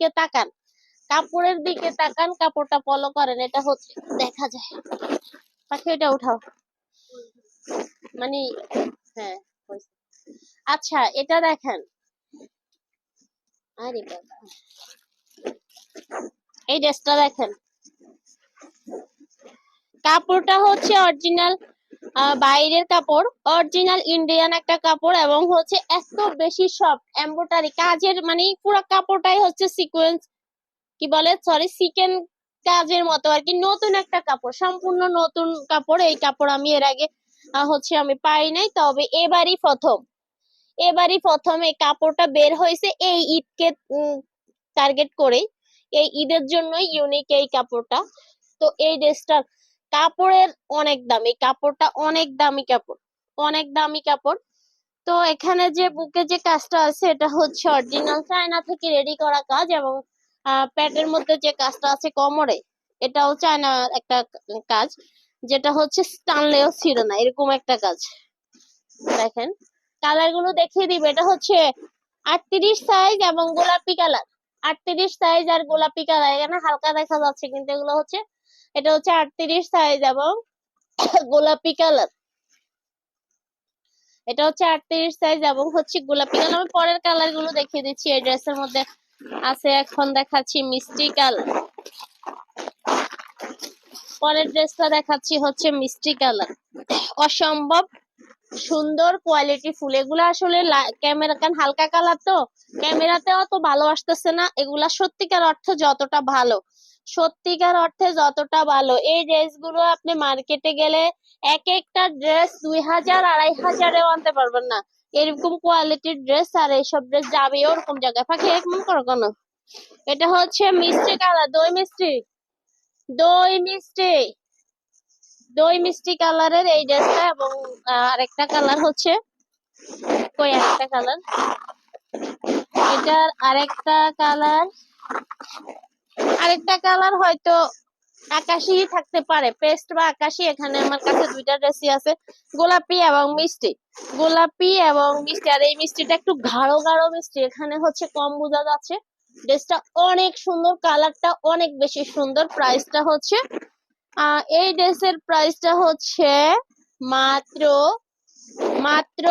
দিকে তাকান, কাপড়ের দিকে তাকান, কাপড়টা ফলো করেন, এটা হচ্ছে দেখা যায়। পাখি এটা উঠাও, মানে হ্যাঁ হয়েছে। আচ্ছা এটা দেখেন, আরে বাবা, এই ড্রেসটা দেখেন, কাপড়টা হচ্ছে অরিজিনাল বাইরের কাপড়, অরিজিনাল ইন্ডিয়ান একটা কাপড়, এবং হচ্ছে এত বেশি সফট এমব্রয়ডারি কাজের, মানে পুরো কাপড়টাই হচ্ছে সিকোয়েন্স, কি বলে সরি সিকেন কাজের মতো আর কি। নতুন একটা কাপড়, সম্পূর্ণ নতুন কাপড়। এই কাপড় আমি এর আগে হচ্ছে আমি পাই নাই, তবে এবারই প্রথম এই কাপড়টা বের হয়েছে এই ঈদকে টার্গেট করে। এই ঈদের জন্যই ইউনিক এই কাপড়টা। তো এই ড্রেসটার কাপড়ের অনেক দাম, এই কাপড়টা অনেক দামি কাপড়, অনেক দামি কাপড়। তো এখানে যে বুকে যে কাজটা আছে এটা হচ্ছে অরিজিনাল চায়না থেকে রেডি করা কাজ, এবং প্যাটের মধ্যে যে কাজটা আছে কোমরে, এটাও চায়নার একটা কাজ, যেটা হচ্ছে টানলেও ছিল না এরকম একটা কাজ। দেখেন কালার গুলো দেখিয়ে দিবে, এটা হচ্ছে 38 সাইজ এবং গোলাপি কালার। 38 সাইজ আর গোলাপি কালার, এখানে হালকা দেখা যাচ্ছে কিন্তু এগুলো হচ্ছে, এটা হচ্ছে 38 সাইজ এবং গোলাপি কালার। এটা হচ্ছে 38 সাইজ এবং হচ্ছে গোলাপি কালার। আমি পরের কালার গুলো দেখিয়ে দিচ্ছি। এই ড্রেসের মধ্যে আছে, এখন দেখাচ্ছি মিষ্টি কালার। পরের ড্রেসটা দেখাচ্ছি হচ্ছে মিষ্টি কালার, অসম্ভব সুন্দর কোয়ালিটি ফুল। এগুলো আসলে ক্যামেরা কান হালকা কালার, তো ক্যামেরাতে অত ভালো আসতেছে না। এগুলা সত্যিকার অর্থে যতটা ভালো, সত্যিকার অর্থে যতটা ভালো, এই ড্রেস গুলো আপনি মার্কেটে গেলে এক একটা ড্রেস 2000 2500-এও আনতে পারবেন না, এরকম কোয়ালিটির ড্রেস। আর এইসব ড্রেস যাবে ওরকম জায়গায়। পাখি এক মন করো কেন? এটা হচ্ছে মিষ্টি কালার, দই মিষ্টি, দই মিষ্টি, দই মিষ্টি কালারের এই ড্রেসটা। এবং আরেকটা কালার হচ্ছে, কই আরেকটা কালার, এটার আরেকটা কালার হয়তো আকাশি থাকতে পারে, পেস্ট বা আকাশি। এখানে আমার কাছে দুইটা ড্রেসই আছে, গোলাপি এবং মিষ্টি, গোলাপি এবং মিষ্টি। আর এই মিষ্টিটা একটু গাঢ় গাঢ় মিষ্টি, এখানে হচ্ছে কম বোঝা যাচ্ছে। ড্রেসটা অনেক সুন্দর, কালারটা অনেক বেশি সুন্দর। প্রাইসটা হচ্ছে এই ড্রেসের প্রাইসটা হচ্ছে মাত্র মাত্র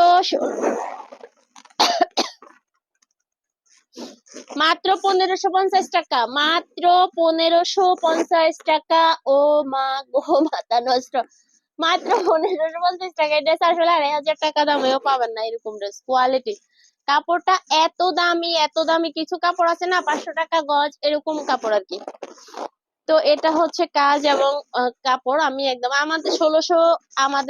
মাত্র 1550 টাকা, মাত্র 1550 টাকা। ও মা গো, মাথা নষ্ট, মাত্র 1550 টাকা। এই ড্রেস আসলে 2500 টাকা দামেও পাবেন না এরকম ড্রেস কোয়ালিটি। কাপড়টা এত দামি, এত দামি। কিছু কাপড় আছে না 500 টাকা গজ, এরকম কাপড় আর কি। তো এটা হচ্ছে কাজ এবং কাপড়। আমি একদম আমাদের 1600, আমাদের